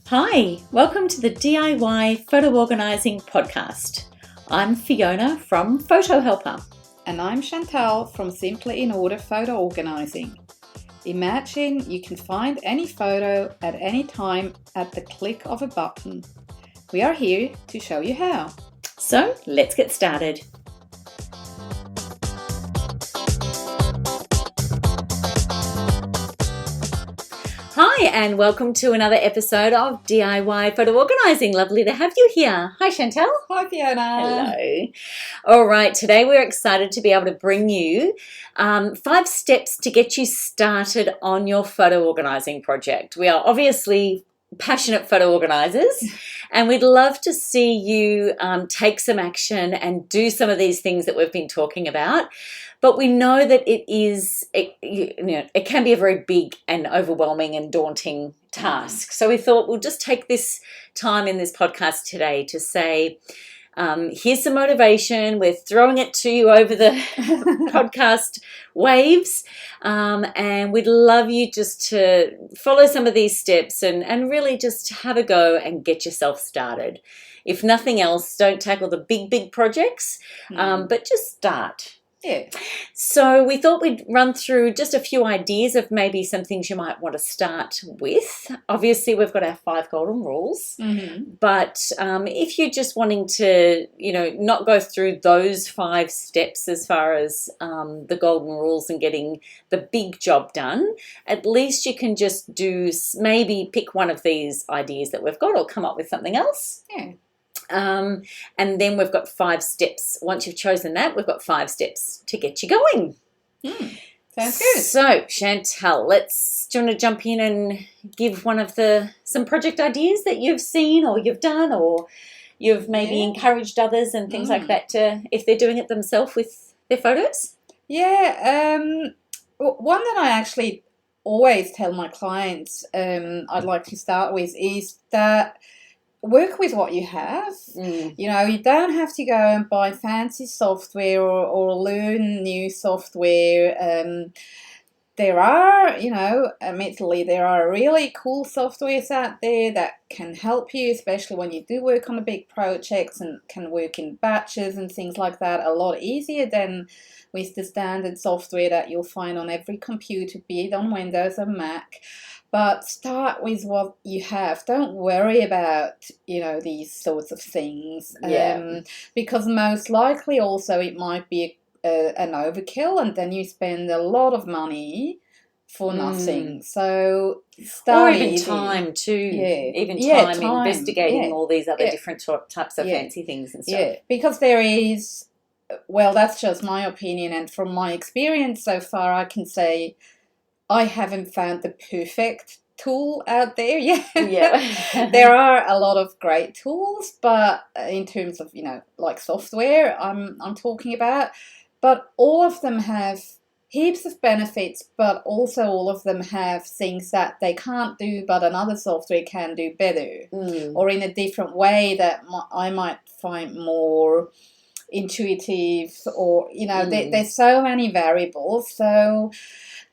Hi, welcome to the DIY Photo Organising podcast. I'm Fiona from Photo Helper. And I'm Chantal from Simply in Order Photo Organising. Imagine you can find any photo at any time at the click of a button. We are here to show you how. So let's get started. Hi, and welcome to another episode of DIY Photo Organising. Lovely to have you here. Hi, Chantal. Hi, Fiona. Hello. All right, today we're excited to be able to bring you 5 steps to get you started on your photo organising project. We are obviously passionate photo organisers, and we'd love to see you take some action and do some of these things that we've been talking about. But we know that it can be a very big and overwhelming and daunting task. So we thought we'll just take this time in this podcast today to say, here's some motivation. We're throwing it to you over the podcast waves. And we'd love you just to follow some of these steps and really just have a go and get yourself started. If nothing else, don't tackle the big projects, but just start. Yeah. So we thought we'd run through just a few ideas of maybe some things you might want to start with. Obviously, we've got our 5 golden rules, but if you're just wanting to, not go through those 5 steps as far as the golden rules and getting the big job done, at least you can just maybe pick one of these ideas that we've got or come up with something else. Yeah. And then we've got 5 steps. Once you've chosen that, we've got 5 steps to get you going. Sounds good. So, Chantal, do you want to jump in and give one of some project ideas that you've seen or you've done or you've maybe encouraged others and things like that if they're doing it themselves with their photos? Yeah. One that I actually always tell my clients I'd like to start with is that work with what you have. You don't have to go and buy fancy software or learn new software. There are, admittedly, there are really cool softwares out there that can help you, especially when you do work on the big projects and can work in batches and things like that a lot easier than with the standard software that you'll find on every computer, be it on Windows or Mac. But start with what you have. Don't worry about, these sorts of things. Because most likely also it might be an overkill and then you spend a lot of money for nothing. So start or even easy. time too. Yeah. Time investigating all these other different types of fancy things and stuff. Yeah, because there is, well, that's just my opinion. And from my experience so far, I can say I haven't found the perfect tool out there yet. Yeah. There are a lot of great tools, but in terms of, like software I'm talking about, but all of them have heaps of benefits, but also all of them have things that they can't do, but another software can do better or in a different way that I might find more intuitive or, there's so many variables. So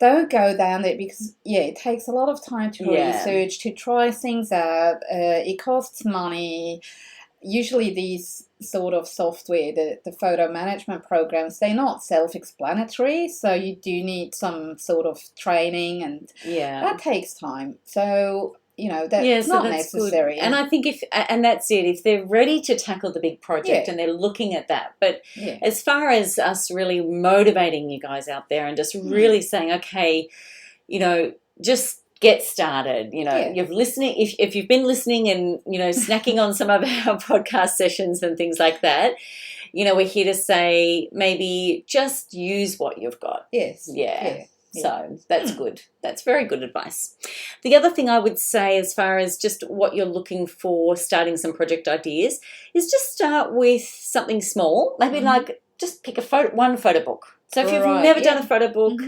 don't go down there because, it takes a lot of time to research, to try things out. It costs money. Usually these sort of software, the photo management programs, they're not self-explanatory. So you do need some sort of training and that takes time. So that's not necessary. Good. And I think that's it, if they're ready to tackle the big project and they're looking at that. But as far as us really motivating you guys out there and just really saying, okay, just get started. You've listening. If you've been listening and, snacking on some of our podcast sessions and things like that, we're here to say maybe just use what you've got. Yes. Yeah. So that's good. That's very good advice. The other thing I would say as far as just what you're looking for starting some project ideas is just start with something small. Maybe like just pick one photo book. So if you've never done a photo book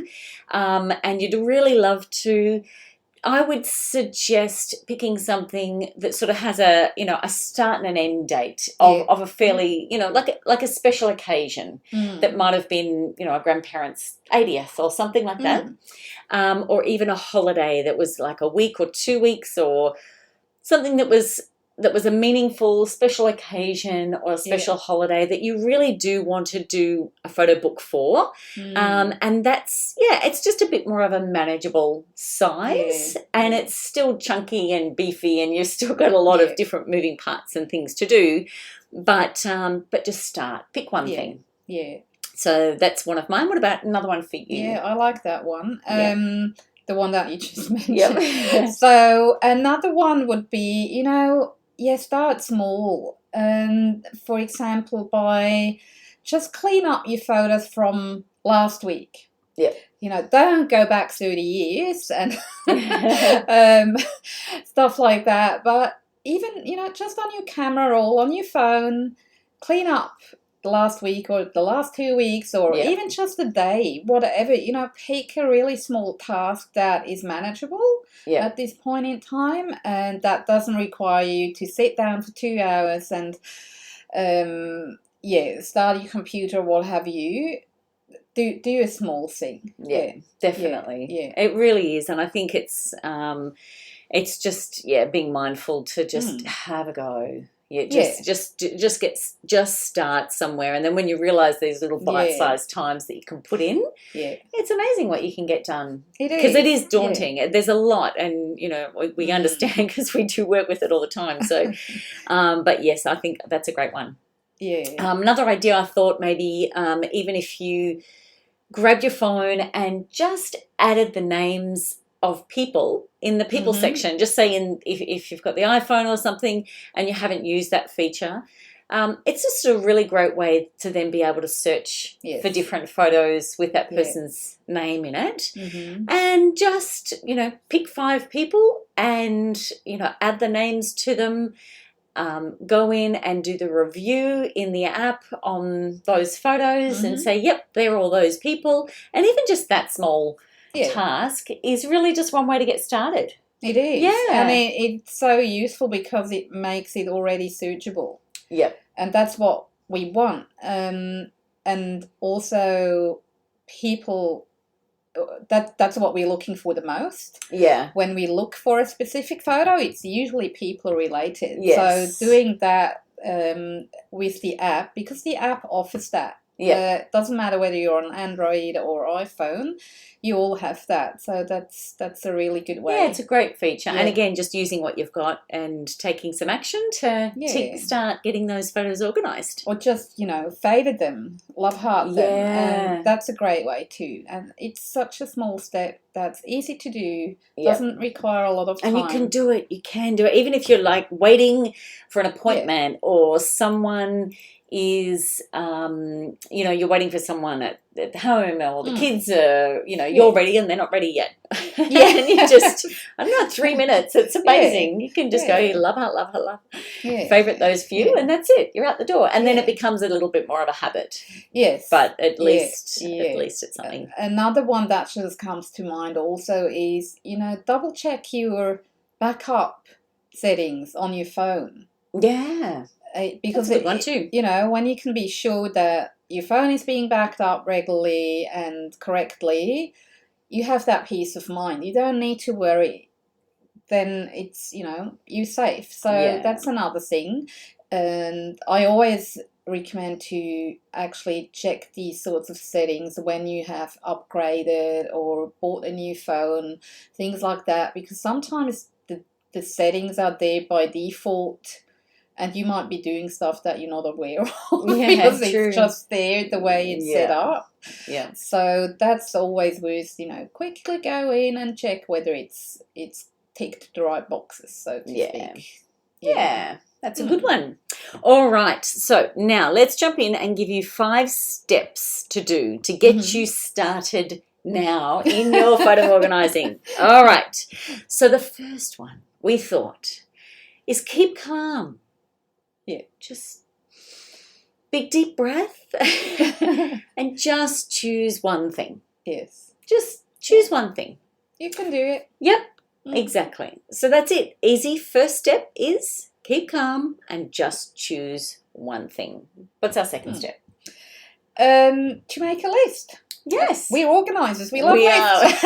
and you'd really love to, I would suggest picking something that sort of has a start and an end date of a fairly, like a special occasion that might have been, a grandparent's 80th or something like that, or even a holiday that was like a week or 2 weeks or something that was a meaningful special occasion or a special holiday that you really do want to do a photo book for. And that's, it's just a bit more of a manageable size, and it's still chunky and beefy, and you've still got a lot of different moving parts and things to do. But just start. Pick one thing. Yeah. So that's one of mine. What about another one for you? Yeah, I like that one. The one that you just mentioned. So another one would be, start small. For example, by just clean up your photos from last week. Yeah. Don't go back 30 years and stuff like that. But even, just on your camera roll, on your phone, clean up the last week or the last 2 weeks, or even just a day, whatever. Pick a really small task that is manageable at this point in time, and that doesn't require you to sit down for 2 hours and start your computer, what have you. Do a small thing. Definitely. Yeah. It really is, and I think it's just being mindful to just have a go. Just start somewhere, and then when you realise these little bite-sized times that you can put in, it's amazing what you can get done. It is, because it is daunting. There's a lot, and we understand because we do work with it all the time. So, but yes, I think that's a great one. Yeah. Another idea I thought maybe even if you grabbed your phone and just added the names of people in the people section, just say if you've got the iPhone or something and you haven't used that feature, it's just a really great way to then be able to search for different photos with that person's name in it, and just pick 5 people and add the names to them. Go in and do the review in the app on those photos and say, yep, they're all those people. And even just that small task is really just one way to get started. It is. Yeah. And it's so useful because it makes it already searchable. Yep. And that's what we want. And also people, that's what we're looking for the most. Yeah. When we look for a specific photo, it's usually people related. Yes. So doing that with the app, because the app offers that. Yeah. Doesn't matter whether you're on Android or iPhone, you all have that. So that's a really good way. Yeah, it's a great feature. And again, just using what you've got and taking some action to start getting those photos organised. Or just, favour them, love heart them. And that's a great way too. And it's such a small step that's easy to do, doesn't require a lot of time. And you can do it. Even if you're like waiting for an appointment or someone is, you're waiting for someone at home, or the kids are, you're ready and they're not ready yet. And you just, 3 minutes. It's amazing. You can just go, love her. Favourite those few, and that's it. You're out the door. And then it becomes a little bit more of a habit. Yes. But at least it's something. Another one that just comes to mind also is, double check your backup settings on your phone. Yeah. Because that's a good one too. When you can be sure that your phone is being backed up regularly and correctly, you have that peace of mind. You don't need to worry. Then it's, you're safe. So that's another thing. And I always recommend to actually check these sorts of settings when you have upgraded or bought a new phone, things like that, because sometimes the settings are there by default. And you might be doing stuff that you're not aware of because it's just there the way it's set up. Yeah. So that's always worth, quickly go in and check whether it's ticked the right boxes, so to speak. Yeah, that's a good one. All right. So now let's jump in and give you 5 steps to do to get you started now in your photo organising. All right. So the first one we thought is keep calm. Yeah. Just big deep breath and just choose one thing. Yes. Just choose one thing. You can do it. Yep, exactly. So that's it. Easy. First step is keep calm and just choose one thing. What's our second step? To make a list. Yes. We're organisers. We love lists.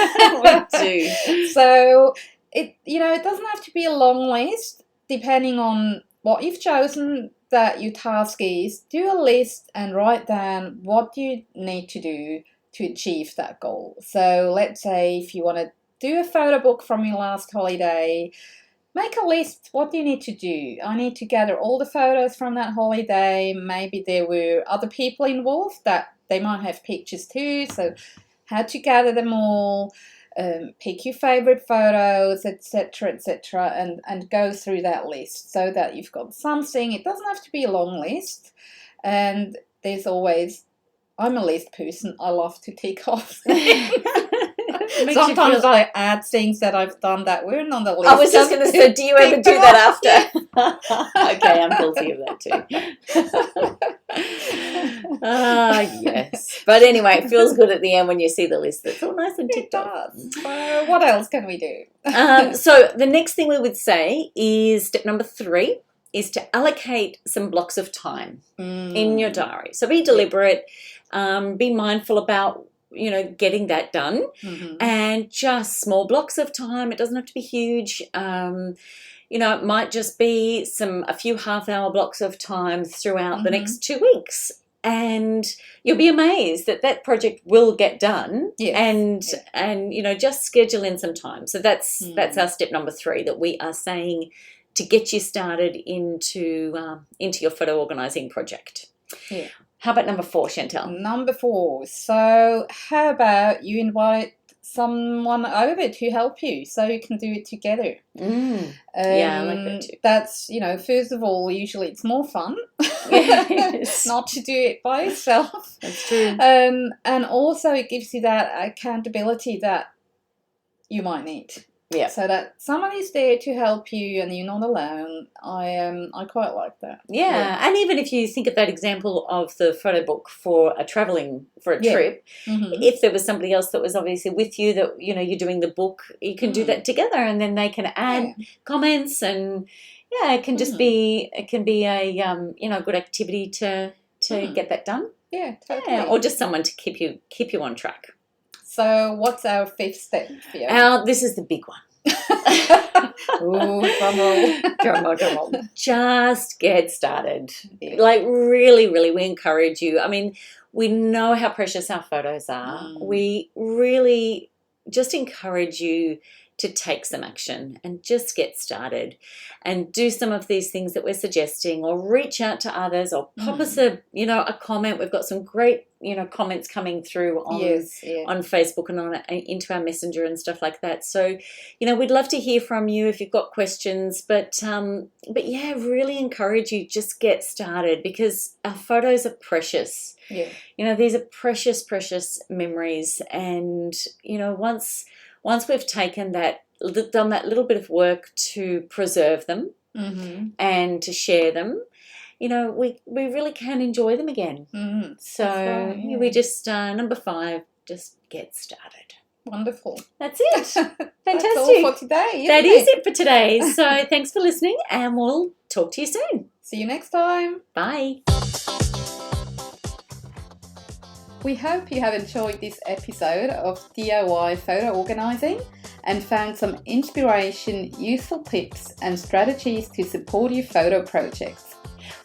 We do. So it doesn't have to be a long list. depending on what you've chosen that your task is, do a list and write down what you need to do to achieve that goal. So let's say if you want to do a photo book from your last holiday, make a list. What do you need to do? I need to gather all the photos from that holiday. Maybe there were other people involved that they might have pictures too. So how to gather them all, pick your favorite photos, etc., and go through that list so that you've got something. It doesn't have to be a long list. And there's always, I'm a list person. I love to tick off things. Sometimes I add things that I've done that weren't on the list. I was just going to say, do you ever do that after? Okay, I'm guilty of that too. Yes. But anyway, it feels good at the end when you see the list. It's all nice and ticked off. So what else can we do? So the next thing we would say is step number 3 is to allocate some blocks of time in your diary. So be deliberate, be mindful about getting that done, and just small blocks of time. It doesn't have to be huge. It might just be a few half-hour blocks of time throughout the next 2 weeks, and you'll be amazed that project will get done. Yes. And just schedule in some time. So that's our step number 3 that we are saying to get you started into your photo organising project. Yeah. How about number 4, Chantal? Number 4. So how about you invite someone over to help you so you can do it together? Yeah, I like that too. That's, first of all, usually it's more fun Yes. not to do it by yourself. That's true. And also it gives you that accountability that you might need. Yeah. So that someone is there to help you and you're not alone. I quite like that. Yeah. And even if you think of that example of the photo book for a trip, if there was somebody else that was obviously with you that, you're doing the book, you can do that together, and then they can add comments, and it can just be a good activity to get that done. Yeah, totally. Yeah, or just someone to keep you on track. So what's our 5th step, Fiona? This is the big one. Ooh, drum roll. Drum roll. Just get started. Yeah. Like really, really, we encourage you. I mean, we know how precious our photos are. We really just encourage you to take some action and just get started and do some of these things that we're suggesting, or reach out to others, or pop us a comment. We've got some great comments coming through on Facebook and into our messenger and stuff like that. So we'd love to hear from you if you've got questions, but really encourage you, just get started, because our photos are precious. These are precious memories, and once we've taken done that little bit of work to preserve them and to share them, we really can enjoy them again. So right, we just, number 5, just get started. Wonderful. That's it. Fantastic. That's all for today. That is it for today. So thanks for listening, and we'll talk to you soon. See you next time. Bye. We hope you have enjoyed this episode of DIY Photo Organising and found some inspiration, useful tips and strategies to support your photo projects.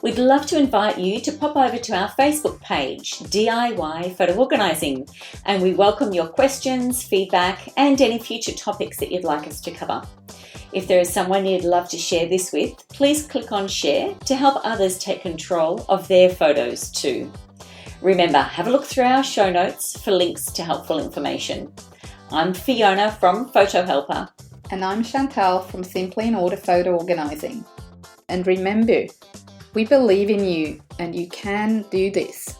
We'd love to invite you to pop over to our Facebook page, DIY Photo Organising, and we welcome your questions, feedback, and any future topics that you'd like us to cover. If there is someone you'd love to share this with, please click on Share to help others take control of their photos too. Remember, have a look through our show notes for links to helpful information. I'm Fiona from Photo Helper. And I'm Chantal from Simply in Order Photo Organising. And remember, we believe in you, and you can do this.